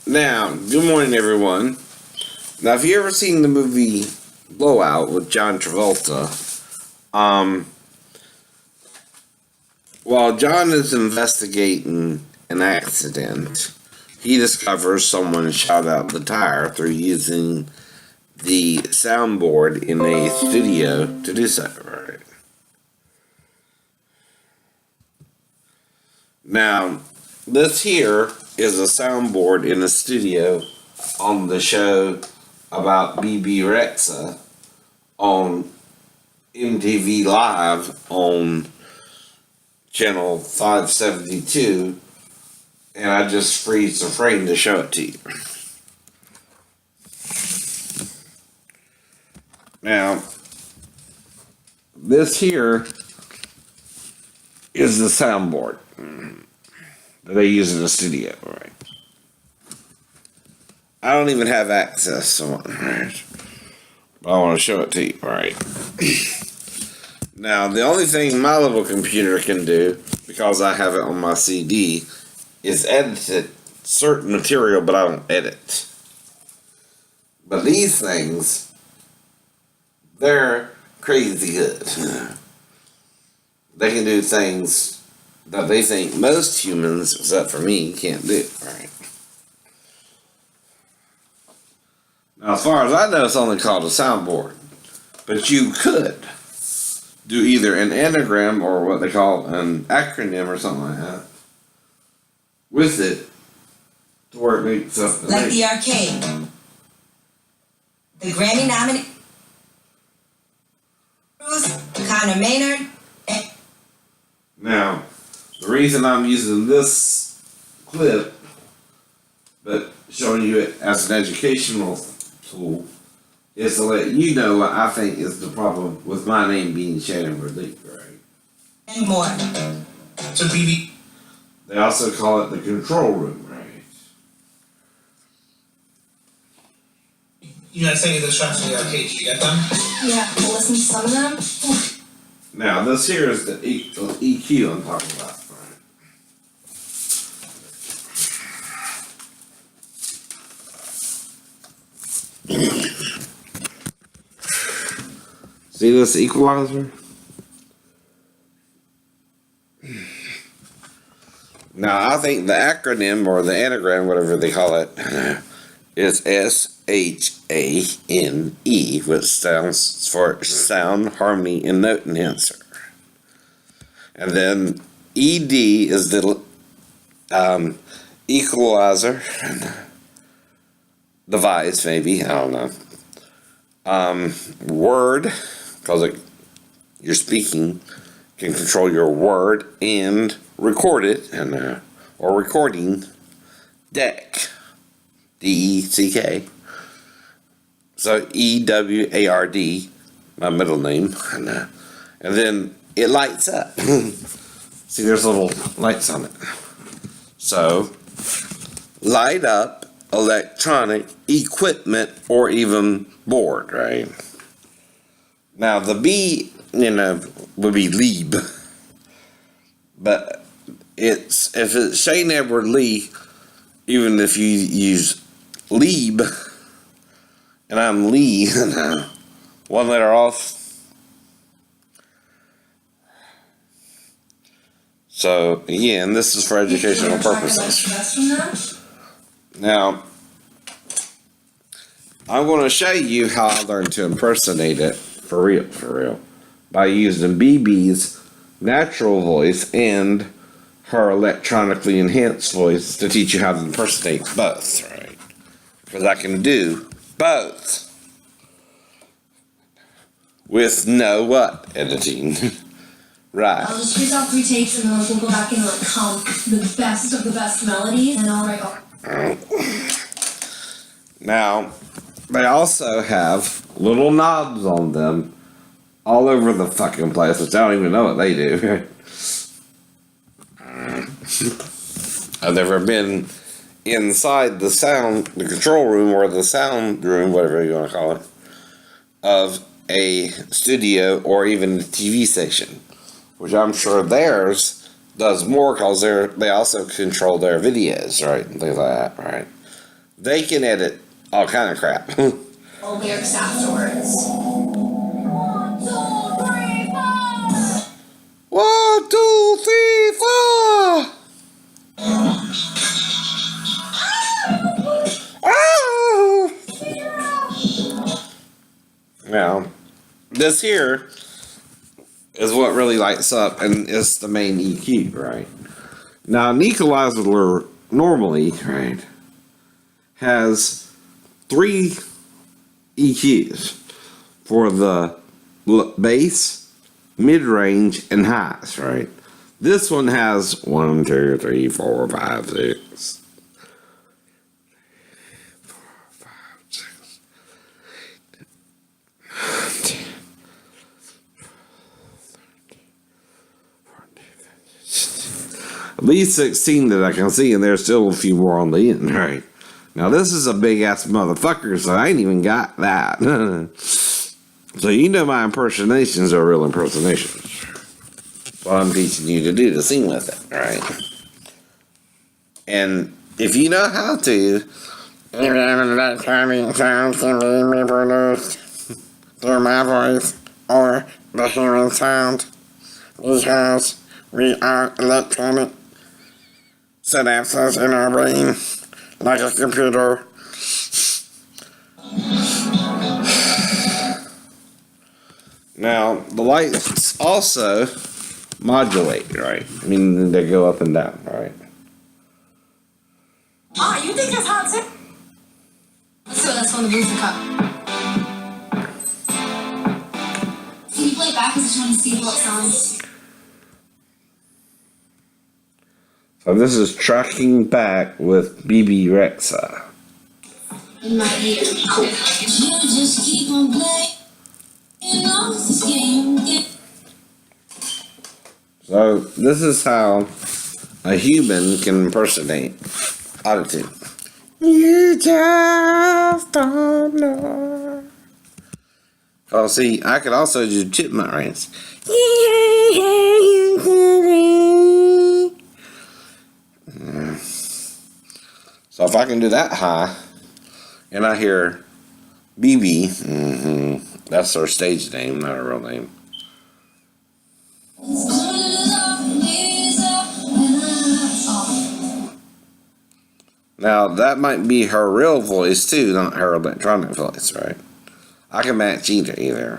Now, good morning, everyone. Now, have you ever seen the movie Blowout with John Travolta? While John is investigating an accident, he discovers someone shot out the tire through using the soundboard in a studio to do so. Right. Now, this here is a soundboard in a studio on the show about Bebe Rexha on MTV Live on channel 572, and I just freeze the frame to show it to you. Now, this here is the soundboard that they use in the studio, right? I don't even have access to it, right? But I want to show it to you, right? Now, the only thing my little computer can do, because I have it on my CD, is edit certain material, but I don't edit. But these things, they're crazy good. They can do things that they think most humans, except for me, can't do, right? Now, as far as I know, it's only called a soundboard. But you could do either an anagram or what they call an acronym or something like that with it to where it makes up the like name. The Arcade, the Grammy nominated Connor Maynard. Now, the reason I'm using this clip, but showing you it as an educational tool, is to let you know what I think is the problem with my name being Shannon Relief, right? And more. So BB. They also call it the control room, right? You know, saying the instructions in the arcade, did you get them? Yeah, we'll listen to some of them. Now, this here is the EQ I'm talking about, right? See this equalizer? Now, I think the acronym or the anagram, whatever they call it, is SHANE, which stands for Sound, Harmony, and Note Enhancer. And then ED is the equalizer device, maybe, I don't know. Word, because you're speaking, can control your word and record it, and or recording. Deck, DECK. So EWARD, my middle name, and then it lights up. See, there's little lights on it. So, light up electronic equipment or even board, right? Now, the B, would be Lieb. But if it's Shane Edward Lee, even if you use Lieb, and I'm Lee, one letter off. So, again, this is for educational purposes. Now, I'm going to show you how I learned to impersonate it for real, by using BB's natural voice and her electronically enhanced voice to teach you how to impersonate both, right? Because I can do both with no editing. Right. I'll just pick out 3 takes and then we'll go back and comp the best of the best melodies and I'll Now, they also have little knobs on them all over the fucking place, which I don't even know what they do. I've never been inside the control room or the sound room, whatever you want to call it, of a studio or even a TV station, which I'm sure theirs does more because they also control their videos, right, and things like that, right? They can edit all kind of crap. All lyrics afterwards. 1, 2, 3, 4. 1, 2, 3, 4. Oh! Now, this here is what really lights up, and it's the main EQ, right? Now, an equalizer normally, right, has 3 EQs for the bass, mid-range, and highs, right? This one has 1, 2, 3, 4, 5, 6. 4, 5, 6. At least 16 that I can see, and there's still a few more on the end, right? Now, this is a big-ass motherfucker, so I ain't even got that. So you know my impersonations are real impersonations. What I'm teaching you to do to sing with it, right? And if you know how to, sounds can be reproduced through my voice or the hearing sound, because we are electronic synapses in our brain, like a computer. Now, the lights also modulate, right? I mean, they go up and down, right? Ah, you think that's hot too? Let's see what that's on the booster cup. Can you play it back? Because I just want to see how it sounds. So this is Tracking Back with Bebe Rexha. In my ear. Cool. You just keep on playing this game. So this is how a human can impersonate autotune. You just don't know. Oh, see, I could also do chipmunk rants. So if I can do that high, and I hear BB, that's her stage name, not her real name. Now, that might be her real voice, too, not her electronic voice, right? I can match either.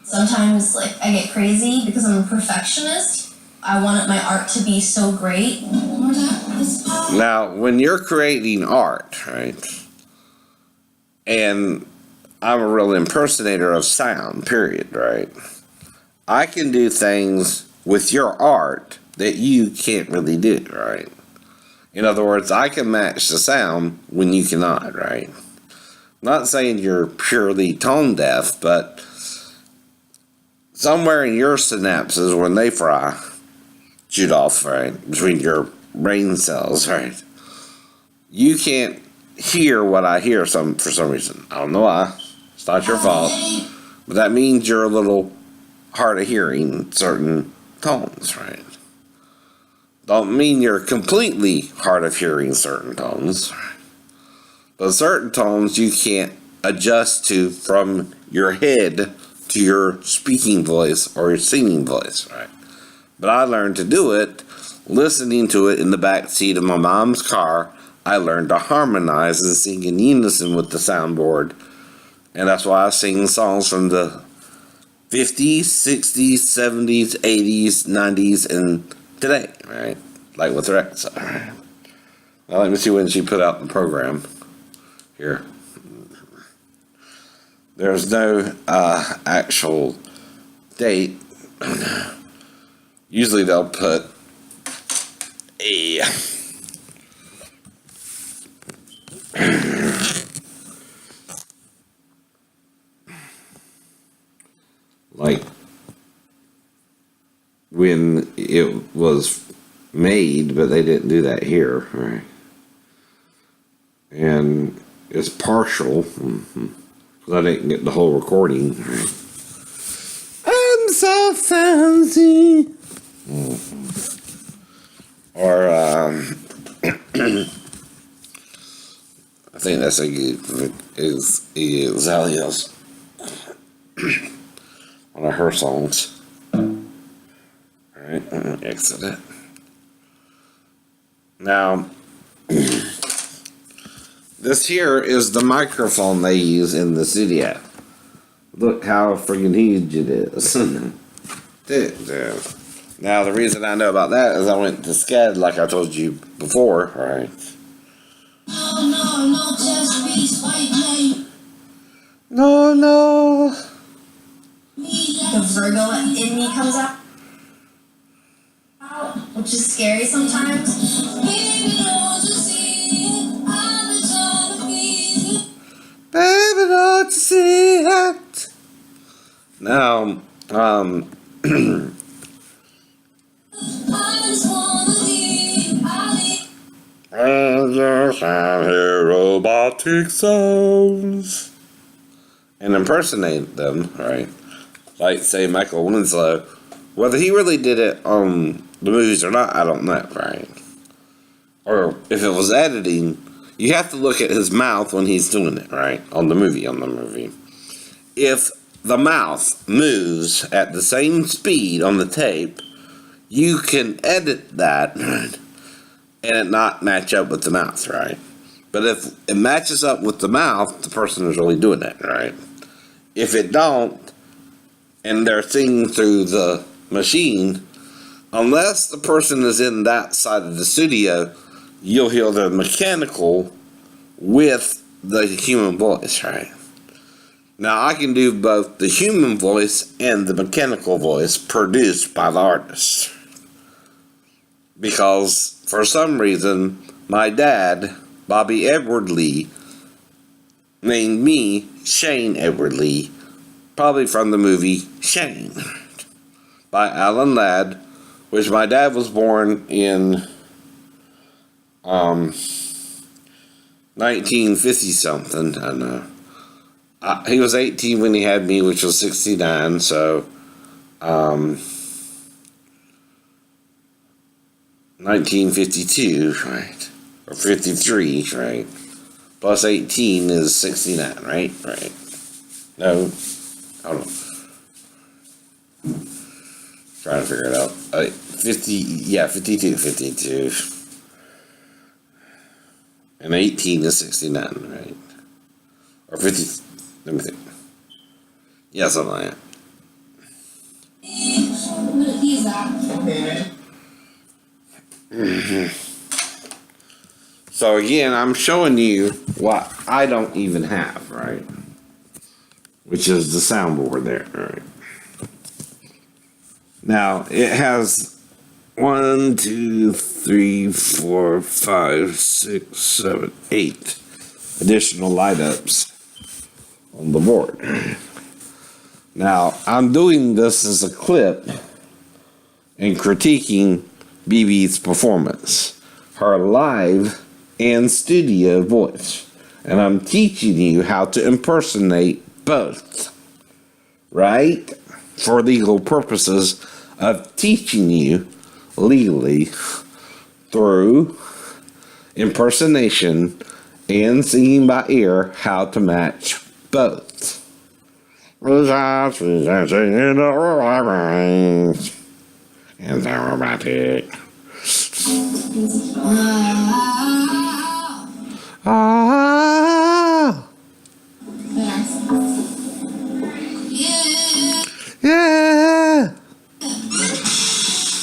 Sometimes, like, I get crazy because I'm a perfectionist. I want my art to be so great. Now, when you're creating art, right, and I'm a real impersonator of sound, period, right, I can do things with your art that you can't really do, right? In other words, I can match the sound when you cannot, right? Not saying you're purely tone deaf, but somewhere in your synapses when they fry, shoot off, right, between your brain cells, right, you can't hear what I hear for some reason. I don't know why. It's not your fault. But that means you're a little hard of hearing certain tones, right? Don't mean you're completely hard of hearing certain tones. But certain tones you can't adjust to from your head to your speaking voice or your singing voice, right? But I learned to do it listening to it in the back seat of my mom's car. I learned to harmonize and sing in unison with the soundboard. And that's why I sing songs from the 50s, 60s, 70s, 80s, 90s, and today, right? Like with Rex. Right? Now let me see when she put out the program. Here. There's no actual date. Usually they'll put a like when it was made, but they didn't do that here, right? And it's partial, because I didn't get the whole recording, right? I'm so fancy. Or think that's a good is Alias. One of her songs. Alright, I'm gonna exit it. Now, this here is the microphone they use in the studio. Look how freaking huge it is. Now, the reason I know about that is I went to SCAD like I told you before, right? No, just be white No. The Virgo in me comes out, which is scary sometimes. Baby, don't you see? I've been trying to be. Baby, don't you see it? Now, I just wanna leave. and yes, I hear robotic sounds and impersonate them, right? Like, say, Michael Winslow. Whether he really did it on the movies or not, I don't know, right? Or if it was editing, you have to look at his mouth when he's doing it, right? On the movie. If the mouth moves at the same speed on the tape, you can edit that and it not match up with the mouth, right? But if it matches up with the mouth, the person is really doing it, right? If it don't, and they're singing through the machine, unless the person is in that side of the studio, you'll hear the mechanical with the human voice, right? Now, I can do both the human voice and the mechanical voice produced by the artist. Because, for some reason, my dad, Bobby Edward Lee, named me Shane Edward Lee, probably from the movie Shane, by Alan Ladd, which my dad was born in 1950-something, I don't know. He was 18 when he had me, which was 69, so 1952, right? Or 53, right? Plus 18 is 69, right? Right. No. Hold on. Trying to figure it out. 52. And 18 is 69, right? Or 50, let me think. Yeah, something like that. So again, I'm showing you what I don't even have, right? Which is the soundboard there, right? Now, it has 1, 2, 3, 4, 5, 6, 7, 8 additional light ups on the board. Now, I'm doing this as a clip and critiquing BB's performance, her live and studio voice. And I'm teaching you how to impersonate both, right? For legal purposes of teaching you legally through impersonation and singing by ear how to match both. And they're romantic. Ah, yeah.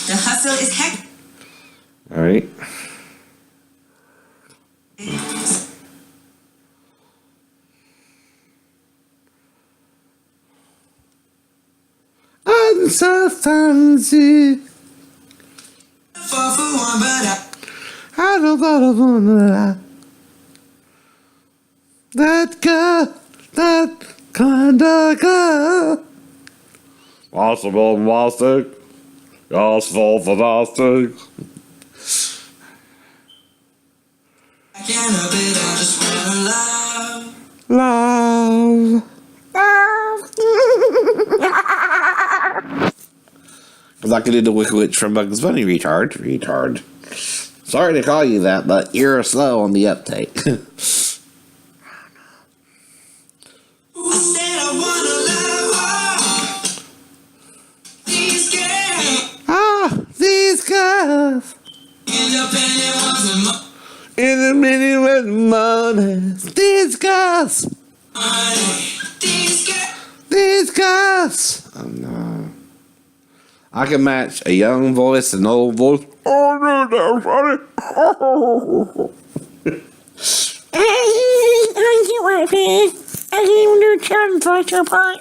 The hustle is heck. All right. I'm so fancy. I don't wanna that girl, that kind of girl. Possible plastic, gospel fantastic. I can't help it, I just wanna Love. Because I could do the Wicked Witch from Bugs Bunny, retard. Sorry to call you that, but you're slow on the uptake. Gus. Independent wasn't In the middle with money. Discuss. money. Discuss. Oh, no. I can match a young voice and an old voice. Oh, no, that's funny. I can do children's voice your part.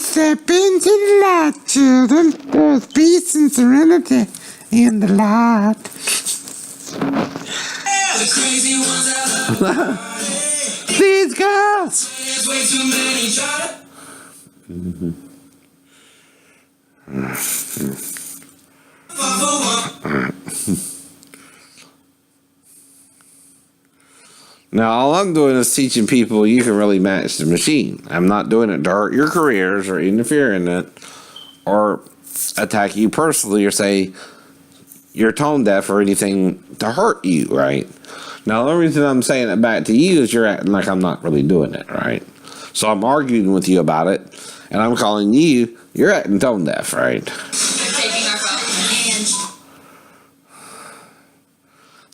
Step into the light, children. There's peace and serenity in the light. The crazy ones out of These girls. there's way too many try Now, all I'm doing is teaching people you can really match the machine. I'm not doing it to hurt your careers or interfere in it or attack you personally or say you're tone deaf or anything to hurt you, right? Now, the only reason I'm saying it back to you is you're acting like I'm not really doing it, right? So I'm arguing with you about it, and I'm calling you're acting tone deaf, right? Taking our phone.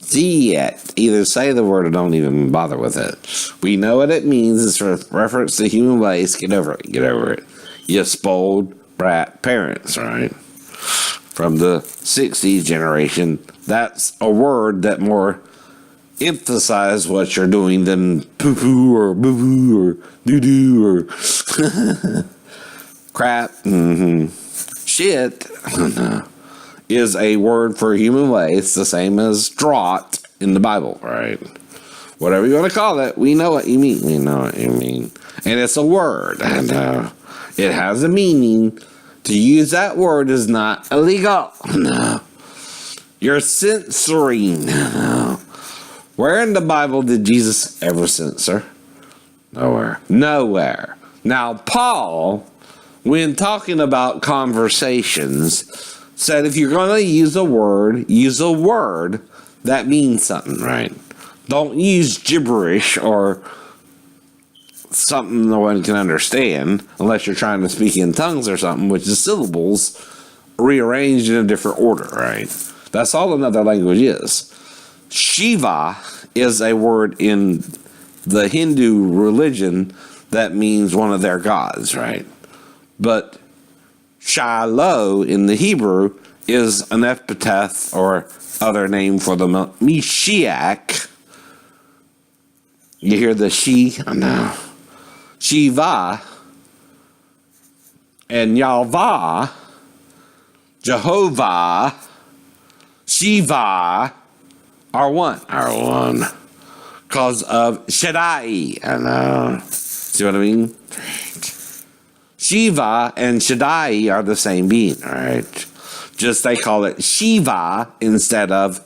See it. Either say the word or don't even bother with it. We know what it means. It's a reference to human waste. Get over it. Get over it. You spoiled brat parents, right? From the 60s generation. That's a word that more emphasize what you're doing than poo-poo or boo-boo or doo-doo or crap. Shit. Is a word for human waste, the same as draught in the Bible, right? Whatever you want to call it, we know what you mean. We know what you mean. And it's a word, and it has a meaning. To use that word is not illegal. No. You're censoring. No. Where in the Bible did Jesus ever censor? Nowhere. Nowhere. Now, Paul, when talking about conversations, said if you're going to use a word that means something, right? Don't use gibberish or something no one can understand unless you're trying to speak in tongues or something, which is syllables rearranged in a different order, right? That's all another language is. Shiva is a word in the Hindu religion that means one of their gods, right? But Shiloh in the Hebrew is an epithet or other name for the Mashiach. You hear the she? No. Shiva and Yahweh, Jehovah, Shiva are one. Are one. Because of Shaddai. I know. See what I mean? Shiva and Shaddai are the same being, right? Just they call it Shiva instead of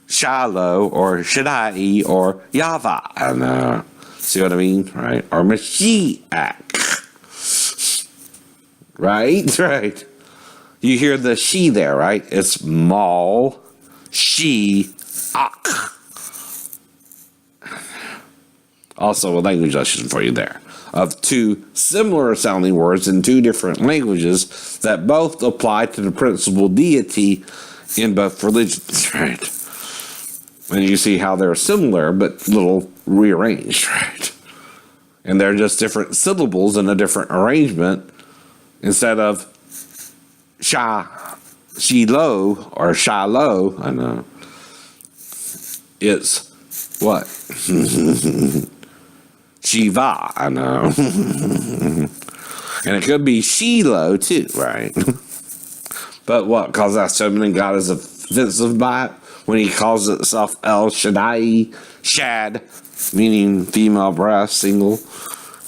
Shiloh or Shaddai or Yahweh. I know. See what I mean? Right? Or Mashiach. Right? Right. You hear the she there, right? It's Mal, She, Ak. Also a language lesson for you there. Of two similar sounding words in two different languages that both apply to the principal deity in both religions, right? And you see how they're similar but little rearranged, right? And they're just different syllables in a different arrangement instead of Shiloh or Shiloh. I know. It's what? Shiva, I know. And it could be Shiloh too, right? But what? Because that so many God is offensive by it when he calls itself El Shaddai, Shad, meaning female breast, single,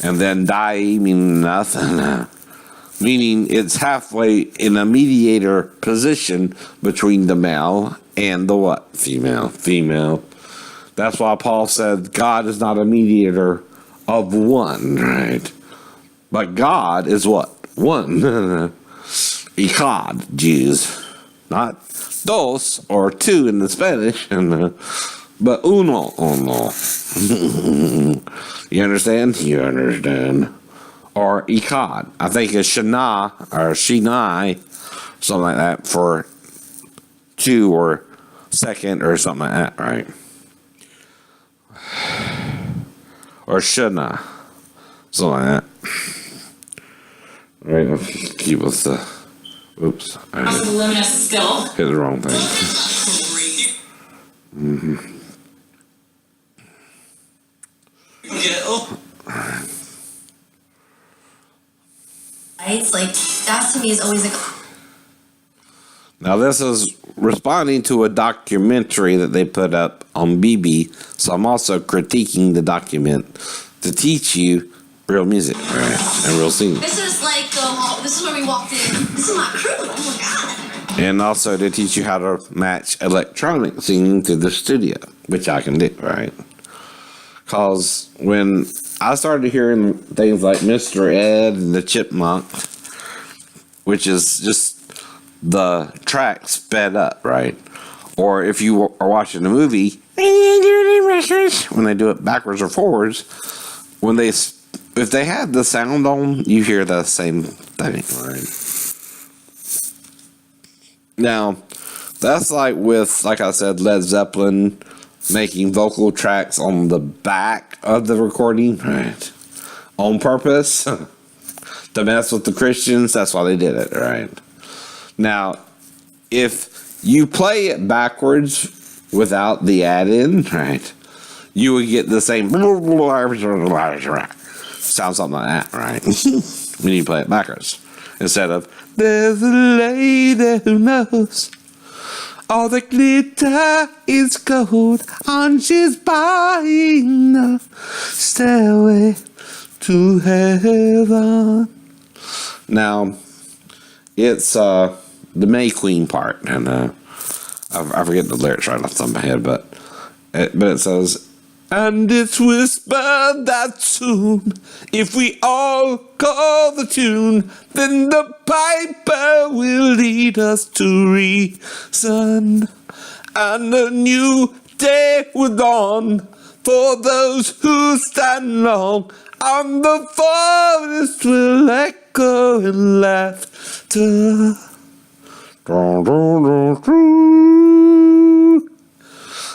and then Dai, meaning nothing. Meaning it's halfway in a mediator position between the male and the what? Female. That's why Paul said God is not a mediator of one, right? But God is what? One. Echad, Jews. Not dos, or two in the Spanish, but uno. You understand? You understand. Or Echad. I think it's Shana, or Shinai, something like that, for 2 or second or something like that, right? Or shouldn't I? Something like that. All right, let's keep with the. Oops. I How's the luminous skill? hit the wrong thing. It's like that to me is always like Now, this is responding to a documentary that they put up on BB, so I'm also critiquing the document to teach you real music, right? And real singing. this is like this is where we walked in. This is my crew. Oh my god. And also to teach you how to match electronic singing to the studio, which I can do, right? Because when I started hearing things like Mr. Ed and the Chipmunk, which is just the track sped up, right? Or if you are watching a movie, when they do it backwards or forwards, if they had the sound on, you hear the same thing, right? Now, that's like with, like I said, Led Zeppelin making vocal tracks on the back of the recording, right? On purpose to mess with the Christians. That's why they did it, right? Now, if you play it backwards without the add-in, right, you would get the same sound, something like that, right? When you play it backwards, instead of "There's a lady who knows all the glitter is gold, and she's buying a stairway to heaven." Now, it's the May Queen part, and I forget the lyrics right off the top of my head, but it says, "And it's whispered that soon, if we all call the tune, then the piper will lead us to reason, and a new day will dawn for those who stand long, and the forest will echo in laughter."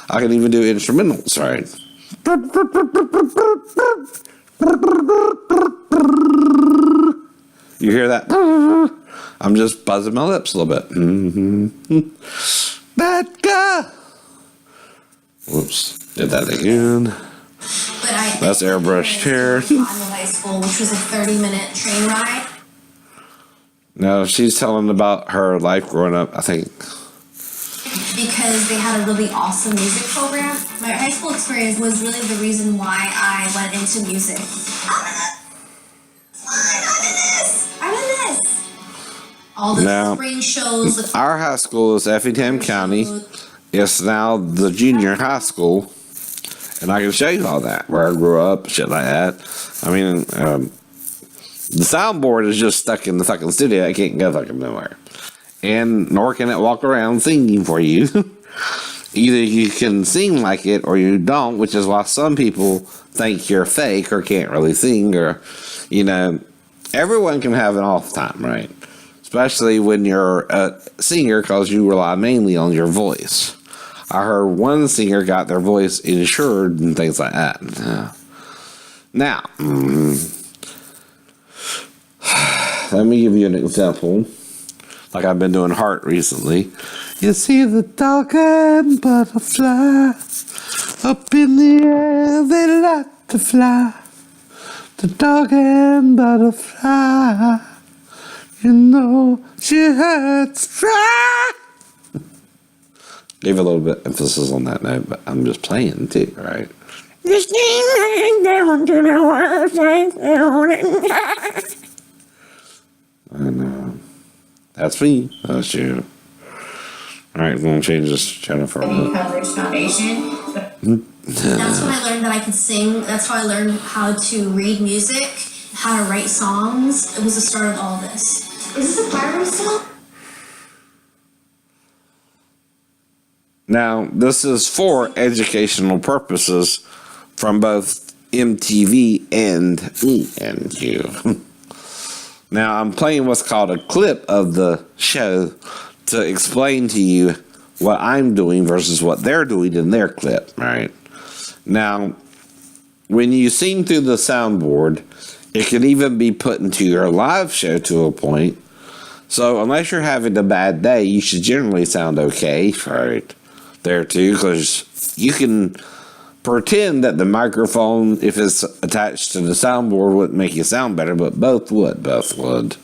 I can even do instrumentals, right? You hear that? I'm just buzzing my lips a little bit. That guy. Whoops. Did that again. But That's airbrushed hair. High school, which was a 30-minute train ride. No, she's telling about her life growing up, I think. Because they had a really awesome music program. My high school experience was really the reason why I went into music. I'm in this. All the Now, spring shows. Our high school is Effingham County. It's now the junior high school. And I can show you all that, where I grew up, shit like that. I mean, the soundboard is just stuck in the fucking studio. It can't go fucking nowhere. And nor can it walk around singing for you. Either you can sing like it or you don't, which is why some people think you're fake or can't really sing, or, you know, everyone can have an off time, right? Especially when you're a singer, because you rely mainly on your voice. I heard one singer got their voice insured and things like that. Now, let me give you an example. Like I've been doing Heart recently. You see the dog and butterfly up in the air, they like to fly. The dog and butterfly, you know she hurts try. Leave a little bit emphasis on that note, but I'm just playing too, right? And that's me. That's you. All right, we're going to change this channel for a minute. Coverage Foundation. That's when I learned that I could sing. That's how I learned how to read music, how to write songs. It was the start of all this. Is this a pirate song? Now, this is for educational purposes from both MTV and me and you. Now, I'm playing what's called a clip of the show to explain to you what I'm doing versus what they're doing in their clip, right? Now, when you sing through the soundboard, it can even be put into your live show to a point. So, unless you're having a bad day, you should generally sound okay, right? There too, because you can pretend that the microphone, if it's attached to the soundboard, wouldn't make you sound better, but both would. Both would.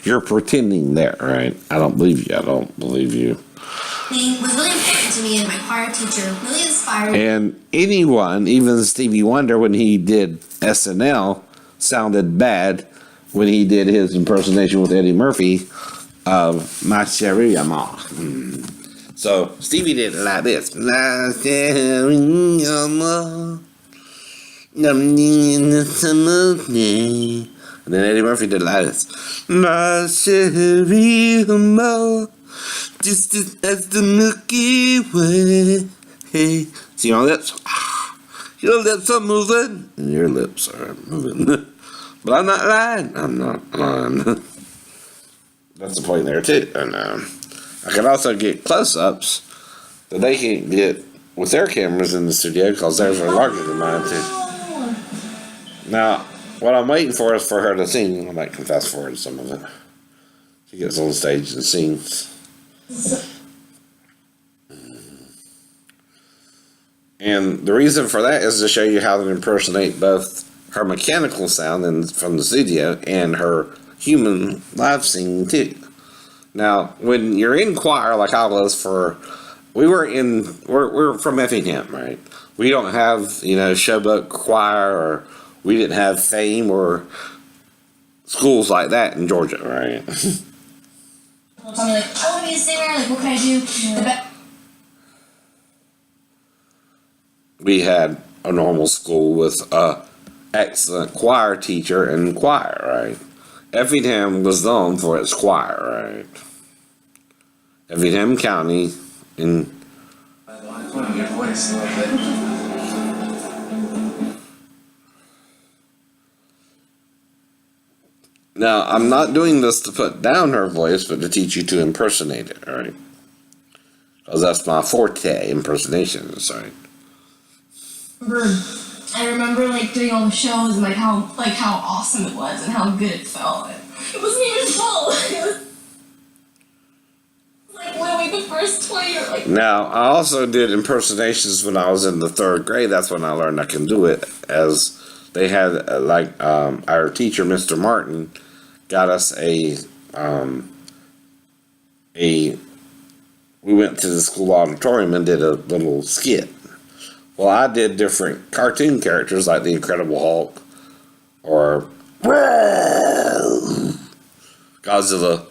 You're pretending there, right? I don't believe you. I don't believe you. It was really important to me, and my choir teacher really inspired me. And anyone, even Stevie Wonder, when he did SNL, sounded bad when he did his impersonation with Eddie Murphy of My Cherry Amor. So Stevie did it like this. My cherry amor, in the summer day. And then Eddie Murphy did it like this. My cherry amor, just as the Milky Way. Hey, see your lips? Your lips are moving. And your lips are moving. But I'm not lying. I'm not lying. That's the point there too. And I can also get close-ups that they can't get with their cameras in the studio because theirs are larger than mine too. Now, what I'm waiting for is for her to sing. I might confess for her some of it. She gets on stage and sings. And the reason for that is to show you how to impersonate both her mechanical sound from the studio and her human live singing too. Now, when you're in choir, like I was we're from Effingham, right? We don't have, Showboat Choir, or we didn't have Fame or schools like that in Georgia, right? People tell me, like, I want to be a singer, like, what can I do? We had a normal school with a excellent choir teacher and choir, right? Effingham was known for its choir, right? Effingham County in... Your voice a little bit. Now, I'm not doing this to put down her voice, but to teach you to impersonate it, right? Because that's my forte, impersonations, right? I remember like doing all the shows and how awesome it was and how good it felt. It wasn't even full. It was like literally the first 20 or like. Now, I also did impersonations when I was in the 3rd grade. That's when I learned I can do it. As they had our teacher, Mr. Martin, got us we went to the school auditorium and did a little skit. Well, I did different cartoon characters like the Incredible Hulk or Godzilla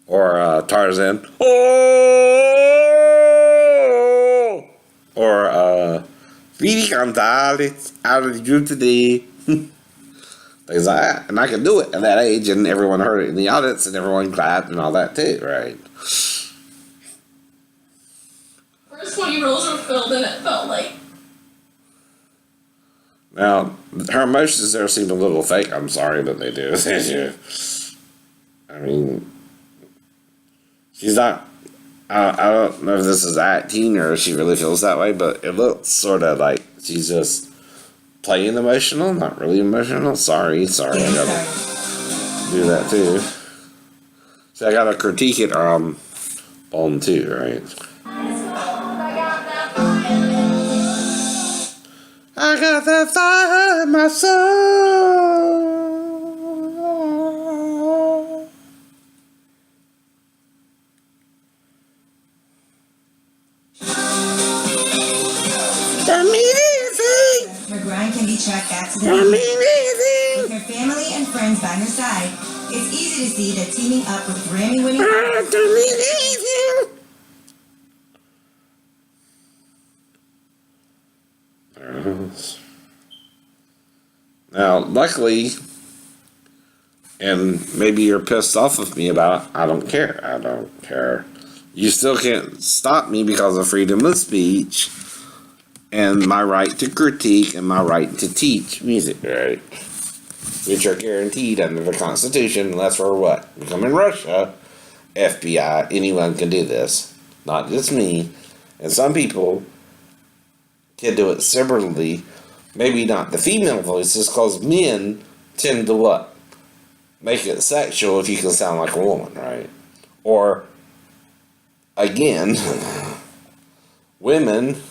or Tarzan or Speedy Gonzales out of you today. Things like that. And I could do it at that age, and everyone heard it in the audience, and everyone clapped and all that too, right? First 20 rows were filled, and it felt like. Now, her emotions there seem a little fake. I'm sorry, but they do. They do. I mean, she's not. I don't know if this is acting or if she really feels that way, but it looks sort of like she's just playing emotional, not really emotional. Sorry, I gotta do that too. So I gotta critique it on too, right? I got that fire in my soul. Her grind can be tracked back to the with her family and friends by her side. It's easy to see that teaming up with Grammy-winning Now, luckily, and maybe you're pissed off with me about it, I don't care. I don't care. You still can't stop me because of freedom of speech. and my right to critique and my right to teach music, right? Which are guaranteed under the Constitution, unless we're what? Becoming Russia, FBI, anyone can do this. Not just me. And some people can do it similarly. Maybe not the female voices, because men tend to what? Make it sexual if you can sound like a woman, right? Or, again, women,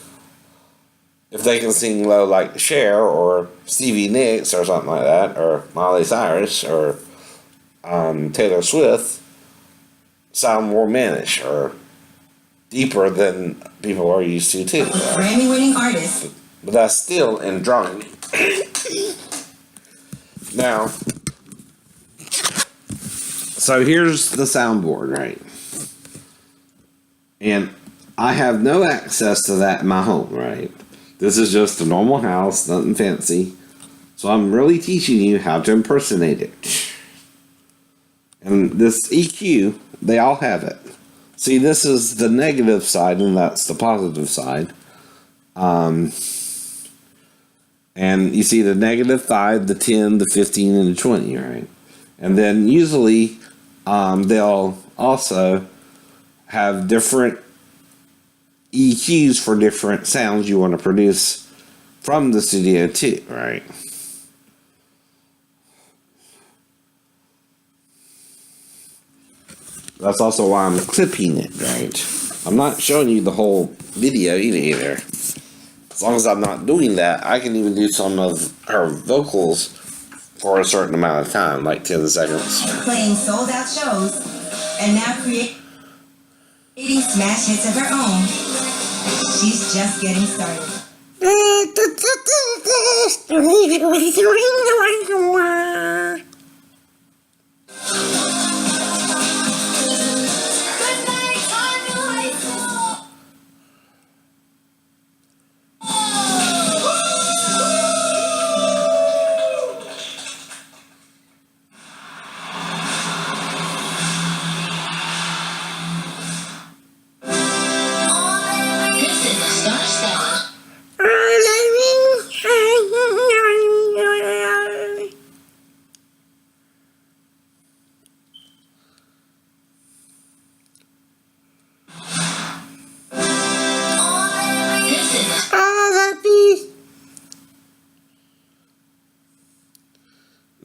if they can sing low like Cher or Stevie Nicks or something like that, or Miley Cyrus or Taylor Swift, sound more mannish or deeper than people are used to too. Grammy-winning artist. But that's still androgynous. Now, so here's the soundboard, right? And I have no access to that in my home, right? This is just a normal house, nothing fancy. So I'm really teaching you how to impersonate it. And this EQ, they all have it. See, this is the negative side, and that's the positive side. And you see the -5, the 10, the 15, and the 20, right? And then usually they'll also have different EQs for different sounds you want to produce from the studio too, right? That's also why I'm clipping it, right? I'm not showing you the whole video either. As long as I'm not doing that, I can even do some of her vocals for a certain amount of time, like 10 seconds. Playing sold-out shows, and now creating smash hits of her own. She's just getting started. This is a star-studded. This is a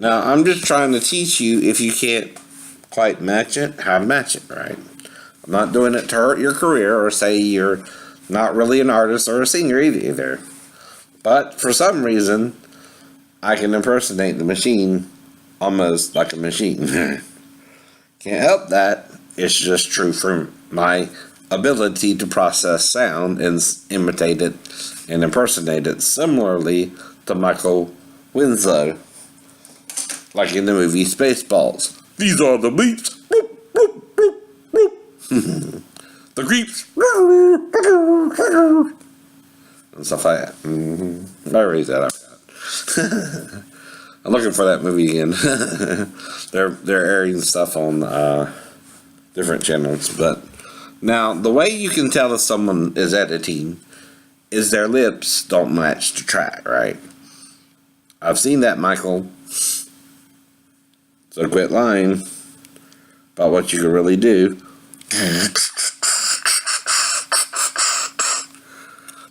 Now, I'm just trying to teach you, if you can't quite match it, how to match it, right? I'm not doing it to hurt your career or say you're not really an artist or a singer either. But for some reason, I can impersonate the machine almost like a machine. Can't help that. It's just true for my ability to process sound and imitate it and impersonate it similarly to Michael Winslow. Like in the movie Spaceballs. These are the beeps. Boop, boop, boop, boop. The creeps. And stuff like that. I raised that up. I'm looking for that movie again. They're airing stuff on different channels. But now, the way you can tell if someone is editing is their lips don't match the track, right? I've seen that, Michael. So quit lying about what you can really do.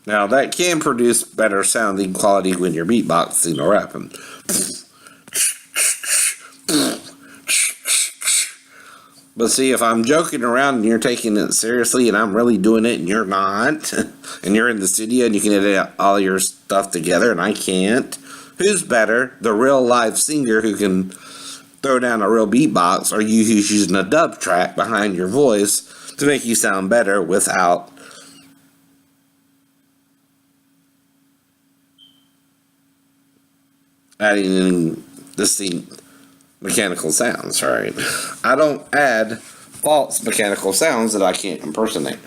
Now, that can produce better sounding quality when you're beatboxing or rapping. But see, if I'm joking around and you're taking it seriously and I'm really doing it and you're not, and you're in the studio and you can edit all your stuff together and I can't, who's better? The real live singer who can throw down a real beatbox, or you who's using a dub track behind your voice to make you sound better without adding in distinct mechanical sounds, right? I don't add false mechanical sounds that I can't impersonate.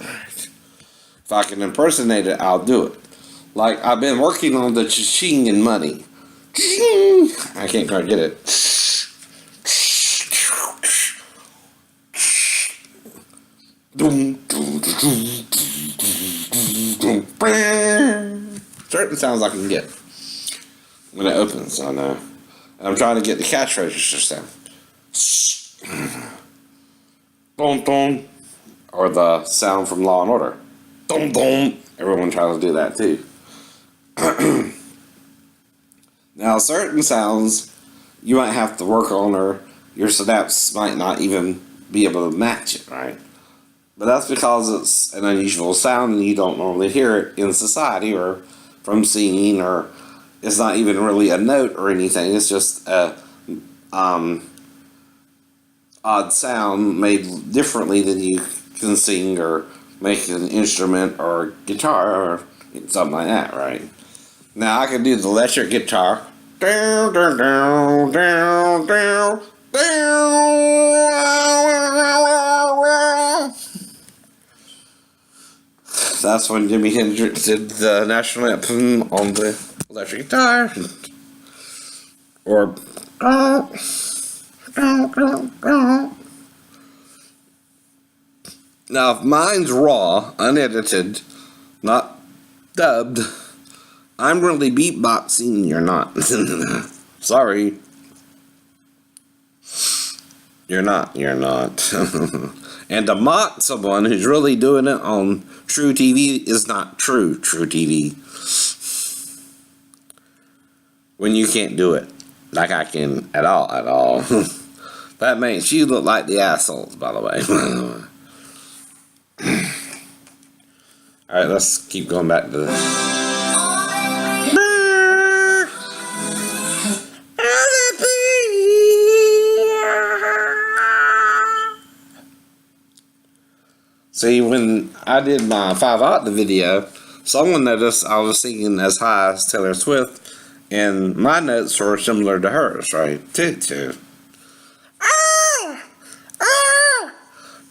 If I can impersonate it, I'll do it. Like, I've been working on the cha-ching and money. I can't quite get it. certain sounds I can get when it opens. I know. And I'm trying to get the cash register sound. Boom, boom. Or the sound from Law and Order. Boom, boom. Everyone tries to do that too. Now, certain sounds you might have to work on, or your synapse might not even be able to match it, right? But that's because it's an unusual sound and you don't normally hear it in society or from singing, or it's not even really a note or anything. It's just a odd sound made differently than you can sing or make an instrument or guitar or something like that, right? Now I can do the electric guitar. Down, down, down, down, down, down. That's when Jimi Hendrix did the national anthem on the electric guitar. Or now, if mine's raw, unedited, not dubbed, I'm really beatboxing, you're not. Sorry. You're not. And to mock someone who's really doing it on True TV is not true TV. When you can't do it like I can at all. That makes you look like the assholes, by the way. Alright, let's keep going back to this. See, when I did my 5 Octave video, someone noticed I was singing as high as Taylor Swift, and my notes were similar to hers, right? Too.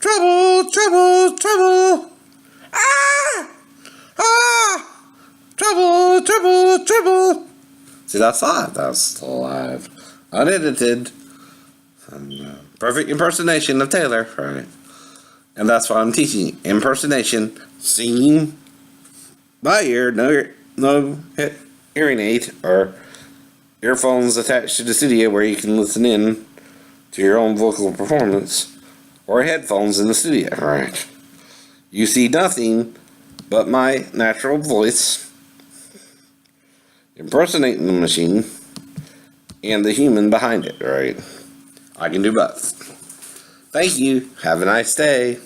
Trouble, trouble, trouble. Trouble, trouble, trouble. See, that's live. That's still live. Unedited. Perfect impersonation of Taylor, right? And that's what I'm teaching. Impersonation, singing by ear, no hearing aid or earphones attached to the studio where you can listen in to your own vocal performance, or headphones in the studio, right? You see nothing but my natural voice impersonating the machine and the human behind it, right? I can do both. Thank you. Have a nice day.